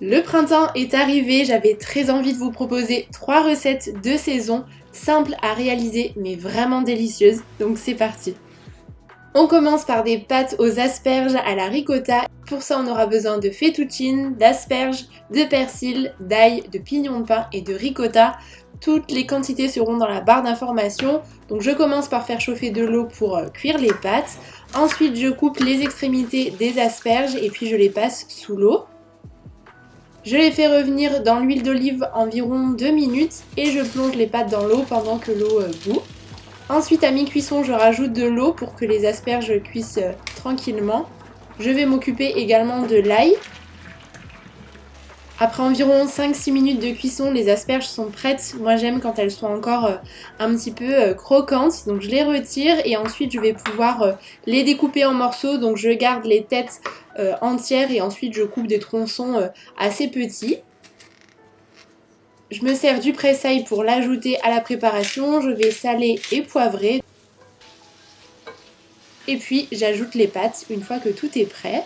Le printemps est arrivé, j'avais très envie de vous proposer 3 recettes de saison, simples à réaliser mais vraiment délicieuses, donc c'est parti. On commence par des pâtes aux asperges à la ricotta. Pour ça on aura besoin de fettuccine, d'asperges, de persil, d'ail, de pignon de pain et de ricotta. Toutes les quantités seront dans la barre d'information. Donc je commence par faire chauffer de l'eau pour cuire les pâtes. Ensuite je coupe les extrémités des asperges et puis je les passe sous l'eau. Je les fais revenir dans l'huile d'olive environ 2 minutes et je plonge les pâtes dans l'eau pendant que l'eau bout. Ensuite à mi-cuisson je rajoute de l'eau pour que les asperges cuisent tranquillement. Je vais m'occuper également de l'ail. Après environ 5-6 minutes de cuisson, les asperges sont prêtes. Moi j'aime quand elles sont encore un petit peu croquantes. Donc je les retire et ensuite je vais pouvoir les découper en morceaux. Donc je garde les têtes entières et ensuite je coupe des tronçons assez petits. Je me sers du pressail pour l'ajouter à la préparation. Je vais saler et poivrer. Et puis j'ajoute les pâtes une fois que tout est prêt.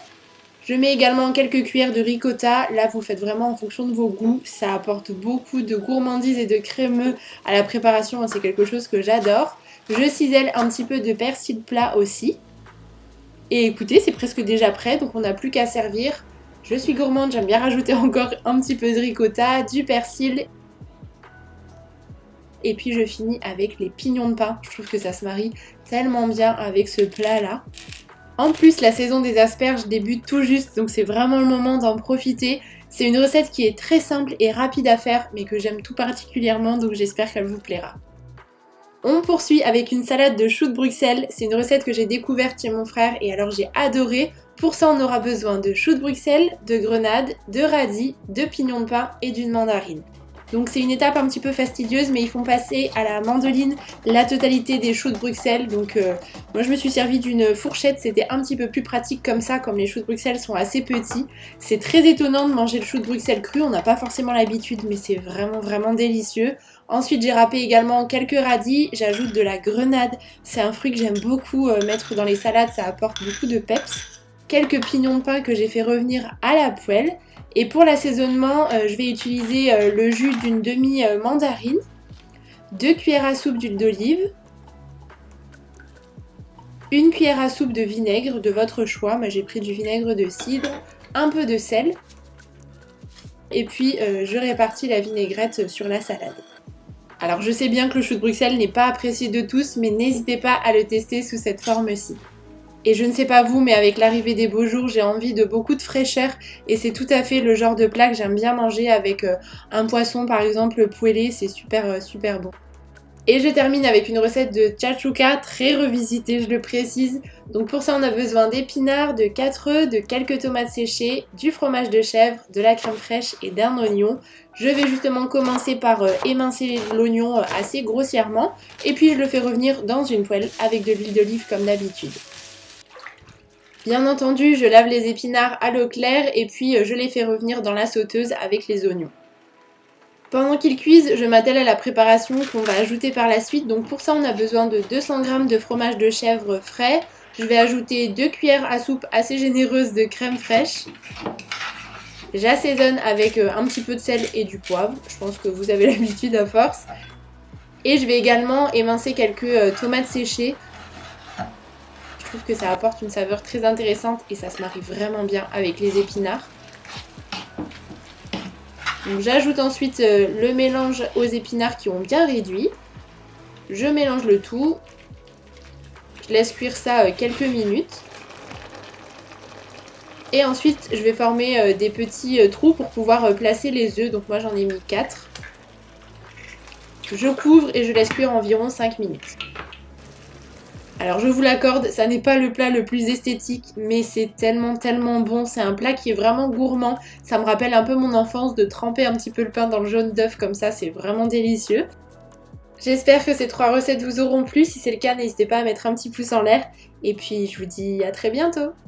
Je mets également quelques cuillères de ricotta, là vous faites vraiment en fonction de vos goûts, ça apporte beaucoup de gourmandise et de crémeux à la préparation, c'est quelque chose que j'adore. Je cisèle un petit peu de persil plat aussi. Et écoutez, c'est presque déjà prêt, donc on n'a plus qu'à servir. Je suis gourmande, j'aime bien rajouter encore un petit peu de ricotta, du persil. Et puis je finis avec les pignons de pain, je trouve que ça se marie tellement bien avec ce plat là. En plus, la saison des asperges débute tout juste, donc c'est vraiment le moment d'en profiter. C'est une recette qui est très simple et rapide à faire, mais que j'aime tout particulièrement, donc j'espère qu'elle vous plaira. On poursuit avec une salade de choux de Bruxelles. C'est une recette que j'ai découverte chez mon frère et alors j'ai adoré. Pour ça, on aura besoin de choux de Bruxelles, de grenades, de radis, de pignons de pain et d'une mandarine. Donc c'est une étape un petit peu fastidieuse, mais ils font passer à la mandoline la totalité des choux de Bruxelles. Donc moi je me suis servi d'une fourchette, c'était un petit peu plus pratique comme ça, comme les choux de Bruxelles sont assez petits. C'est très étonnant de manger le chou de Bruxelles cru, on n'a pas forcément l'habitude, mais c'est vraiment délicieux. Ensuite j'ai râpé également quelques radis, j'ajoute de la grenade, c'est un fruit que j'aime beaucoup mettre dans les salades, ça apporte beaucoup de peps. Quelques pignons de pain que j'ai fait revenir à la poêle. Et pour l'assaisonnement, je vais utiliser le jus d'une demi-mandarine, 2 cuillères à soupe d'huile d'olive, 1 cuillère à soupe de vinaigre de votre choix, moi j'ai pris du vinaigre de cidre, un peu de sel, et puis je répartis la vinaigrette sur la salade. Alors je sais bien que le chou de Bruxelles n'est pas apprécié de tous, mais n'hésitez pas à le tester sous cette forme-ci. Et je ne sais pas vous, mais avec l'arrivée des beaux jours, j'ai envie de beaucoup de fraîcheur et c'est tout à fait le genre de plat que j'aime bien manger avec un poisson par exemple poêlé, c'est super bon. Et je termine avec une recette de chachouka très revisitée, je le précise. Donc pour ça on a besoin d'épinards, de 4 œufs, de quelques tomates séchées, du fromage de chèvre, de la crème fraîche et d'un oignon. Je vais justement commencer par émincer l'oignon assez grossièrement et puis je le fais revenir dans une poêle avec de l'huile d'olive comme d'habitude. Bien entendu, je lave les épinards à l'eau claire et puis je les fais revenir dans la sauteuse avec les oignons. Pendant qu'ils cuisent, je m'attelle à la préparation qu'on va ajouter par la suite. Donc pour ça, on a besoin de 200 g de fromage de chèvre frais. Je vais ajouter 2 cuillères à soupe assez généreuses de crème fraîche. J'assaisonne avec un petit peu de sel et du poivre. Je pense que vous avez l'habitude à force. Et je vais également émincer quelques tomates séchées. Je trouve que ça apporte une saveur très intéressante et ça se marie vraiment bien avec les épinards. Donc j'ajoute ensuite le mélange aux épinards qui ont bien réduit. Je mélange le tout. Je laisse cuire ça quelques minutes. Et ensuite je vais former des petits trous pour pouvoir placer les œufs. Donc moi j'en ai mis 4. Je couvre et je laisse cuire environ 5 minutes. Alors je vous l'accorde, ça n'est pas le plat le plus esthétique, mais c'est tellement bon. C'est un plat qui est vraiment gourmand. Ça me rappelle un peu mon enfance de tremper un petit peu le pain dans le jaune d'œuf comme ça, c'est vraiment délicieux. J'espère que ces 3 recettes vous auront plu. Si c'est le cas, n'hésitez pas à mettre un petit pouce en l'air. Et puis je vous dis à très bientôt.